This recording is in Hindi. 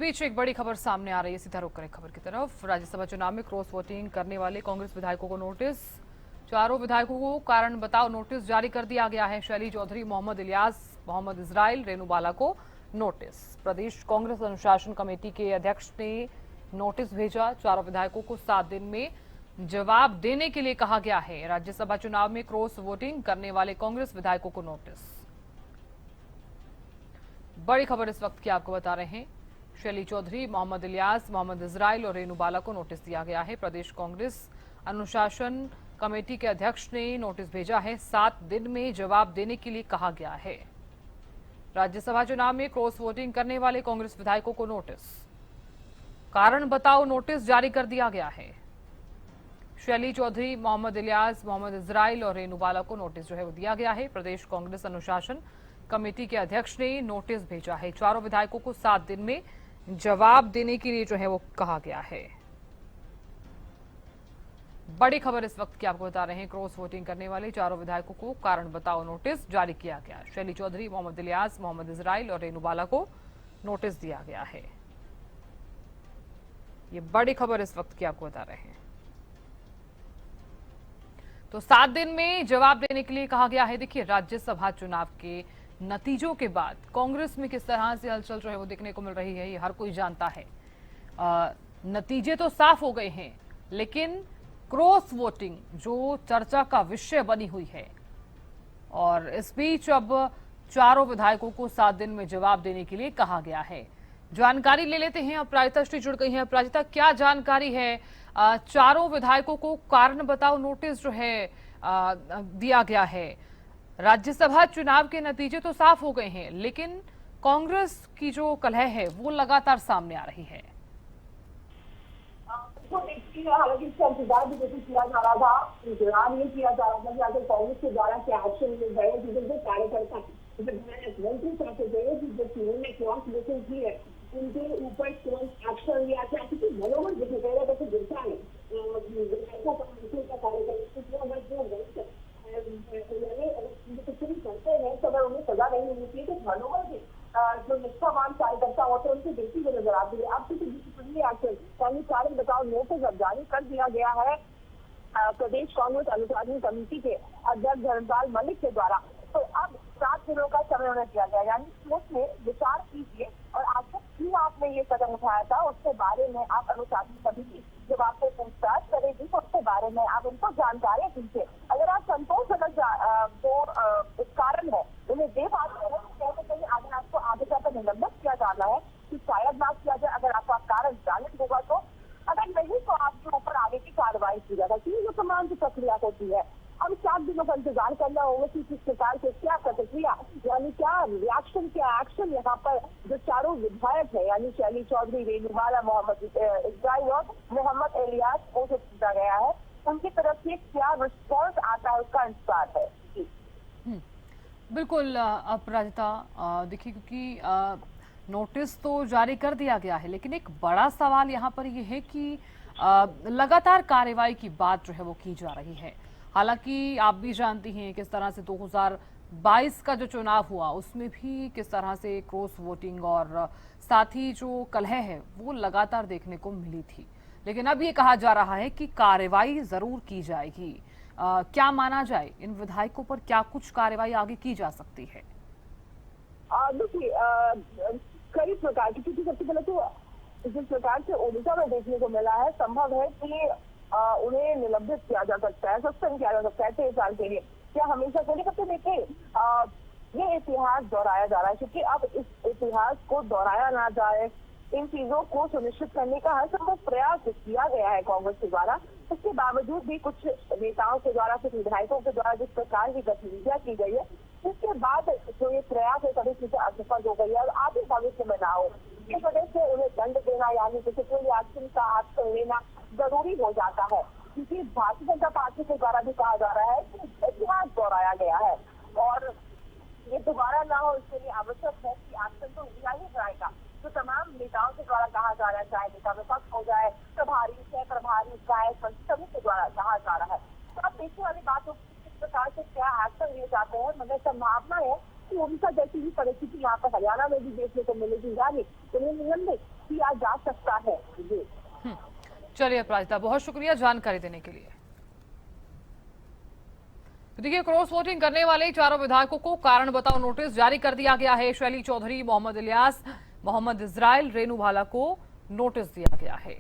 बीच एक बड़ी खबर सामने आ रही है, सीधा रुक करें खबर की तरफ। राज्यसभा चुनाव में क्रॉस वोटिंग करने वाले कांग्रेस विधायकों को नोटिस। चारों विधायकों को कारण बताओ नोटिस जारी कर दिया गया है। शैली चौधरी, मोहम्मद इलियास, मोहम्मद इजराइल, रेणु बाला को नोटिस। प्रदेश कांग्रेस अनुशासन कमेटी के अध्यक्ष ने नोटिस भेजा। चारों विधायकों को 7 दिन में जवाब देने के लिए कहा गया है। राज्यसभा चुनाव में क्रॉस वोटिंग करने वाले कांग्रेस विधायकों को नोटिस। बड़ी खबर इस वक्त की आपको बता रहे हैं। शैली चौधरी, मोहम्मद इलियास, मोहम्मद इजराइल और रेणु बाला को नोटिस दिया गया है। प्रदेश कांग्रेस अनुशासन कमेटी के अध्यक्ष ने नोटिस भेजा है। 7 दिन में जवाब देने के लिए कहा गया है। राज्यसभा चुनाव में क्रॉस वोटिंग करने वाले कांग्रेस विधायकों को नोटिस, कारण बताओ नोटिस जारी कर दिया गया है। शैली चौधरी, मोहम्मद इलियास, मोहम्मद इजराइल और रेणु बाला को नोटिस जो है वो दिया गया है। प्रदेश कांग्रेस अनुशासन कमेटी के अध्यक्ष ने नोटिस भेजा है। चारों विधायकों को 7 दिन में जवाब देने के लिए जो है वो कहा गया है। बड़ी खबर इस वक्त की आपको बता रहे हैं। क्रॉस वोटिंग करने वाले चारों विधायकों को कारण बताओ नोटिस जारी किया गया। शैली चौधरी, मोहम्मद इलियास, मोहम्मद इजराइल और रेणु बाला को नोटिस दिया गया है। ये बड़ी खबर इस वक्त की आपको बता रहे हैं। तो 7 दिन में जवाब देने के लिए कहा गया है। देखिए, राज्यसभा चुनाव के नतीजों के बाद कांग्रेस में किस तरह से हलचल जो है वो देखने को मिल रही है, ये हर कोई जानता है। नतीजे तो साफ हो गए हैं, लेकिन क्रॉस वोटिंग जो चर्चा का विषय बनी हुई है, और इस बीच अब चारों विधायकों को 7 दिन में जवाब देने के लिए कहा गया है। जानकारी ले लेते हैं। अपराजिता श्री जुड़ गई हैं। अपराजिता, क्या जानकारी है? चारों विधायकों को कारण बताओ नोटिस जो है दिया गया है। राज्यसभा चुनाव के नतीजे तो साफ हो गए हैं, लेकिन कांग्रेस की जो कलह है वो लगातार सामने आ रही है। हालांकि इसका इंतजार भी जैसे किया जा रहा था, इंतजार ये किया जा रहा था कि आखिर कांग्रेस के द्वारा क्या एक्शन लिए गए। जो कार्यकर्ता मंत्री चाहते थे कि जो चुनाव में क्रॉस वोटिंग की है उनके ऊपर तुरंत एक्शन लिया जाए, क्योंकि मनोबल देखे गए जैसे गिरता है करते हैं तो अगर उन्हें सजा नहीं मिलनी चाहिए तो मनोबल जो निष्ठावान कार्यकर्ता होते हैं उनकी गिरती हुई नजर आती है। अब एक्शन यानी कारण बताओ नोटिस जारी कर दिया गया है प्रदेश कांग्रेस अनुशासन कमेटी के अध्यक्ष धर्मपाल मलिक के द्वारा। तो अब 7 दिनों का समय उन्हें दिया गया, यानी उसमें विचार कीजिए और आखिर क्यों आपने ये कदम उठाया था उसके बारे में आप अनुशासन समिति जब आपको पूछताछ करेगी तो उसके बारे में आप उनको जानकारी दीजिए। अगर आप संतोषजनक जो कारण है उन्हें दे पाते हैं तो कहीं अगर आपको आगे जाकर निलंबित किया जाना है कि शायद ना किया जाए। अगर आपका कारण जानित होगा तो, अगर नहीं तो आपके ऊपर आगे की कार्रवाई की जाएगी। ये समान की प्रक्रिया होती है। अब 7 दिनों का इंतजार करना होगा कि किस प्रकार से क्या प्रतिक्रिया यानी क्या रिएक्शन, क्या एक्शन यहाँ पर जो चारों विधायक है यानी शैली चौधरी, रेणु बाला, मोहम्मद इजराइल और मोहम्मद इलियास को जो पूछा गया है उनकी तरफ से क्या रिस्पॉन्स आता है उसका इंतजार है। बिल्कुल अपराजिता, देखिए क्योंकि नोटिस तो जारी कर दिया गया है, लेकिन एक बड़ा सवाल यहाँ पर यह है कि लगातार कार्रवाई की बात जो है वो की जा रही है। हालांकि आप भी जानती हैं किस तरह से 2022 का जो चुनाव हुआ उसमें भी किस तरह से क्रॉस वोटिंग और साथ ही जो कलह है वो लगातार देखने को मिली थी। लेकिन अब ये कहा जा रहा है कि कार्रवाई जरूर की जाएगी। क्या माना जाए, इन विधायकों पर क्या कुछ कार्रवाई आगे की जा सकती है? देखिए, कई प्रकार की, क्योंकि सबसे पहले तो जिस प्रकार से ओडिशा में देखने को मिला है संभव है कि उन्हें निलंबित किया जा सकता है, सस्पेंड किया जा सकता है 6 साल के लिए या हमेशा के लिए। सबसे देखिए, ये इतिहास दोहराया जा रहा है, क्योंकि अब इस इतिहास को दोहराया ना जाए इन चीजों को सुनिश्चित करने का हर संभव प्रयास किया गया है कांग्रेस के द्वारा। इसके बावजूद भी कुछ नेताओं के द्वारा, कुछ विधायकों के द्वारा जिस प्रकार की गतिविधियां की गई है उसके बाद जो ये प्रयास है कभी चीजें असफल हो गई है और आगे भविष्य में ना हो, इस वजह से उन्हें दंड देना यानी डिसिप्लिन एक्शन का एक्शन लेना जरूरी हो जाता है। क्योंकि भारतीय जनता पार्टी के द्वारा भी कहा जा रहा है कि इतिहास दोहराया गया है और ये दोबारा ना हो इसके लिए आवश्यक है कि एक्शन तो लिया ही जाएगा। जो तमाम नेताओं के द्वारा कहा जा रहा है, चाहे नेता विपक्ष हो जाए, प्रभारी, सह प्रभारी, विधायक, सभी के द्वारा कहा जा रहा है। तो अब देखने वाली बात हो किस प्रकार से क्या एक्शन लिए जाते हैं, मगर संभावना है कि उनका जैसी ही परिस्थिति यहाँ पर हरियाणा में भी देखने को मिलेगी, यानी उन्हें निलंबित किया जा सकता है। जी चलिए अपराजिता, बहुत शुक्रिया जानकारी देने के लिए। तो देखिए, क्रॉस वोटिंग करने वाले चारों विधायकों को कारण बताओ नोटिस जारी कर दिया गया है। शैली चौधरी, मोहम्मद इलियास, मोहम्मद इजराइल, रेनू भाला को नोटिस दिया गया है।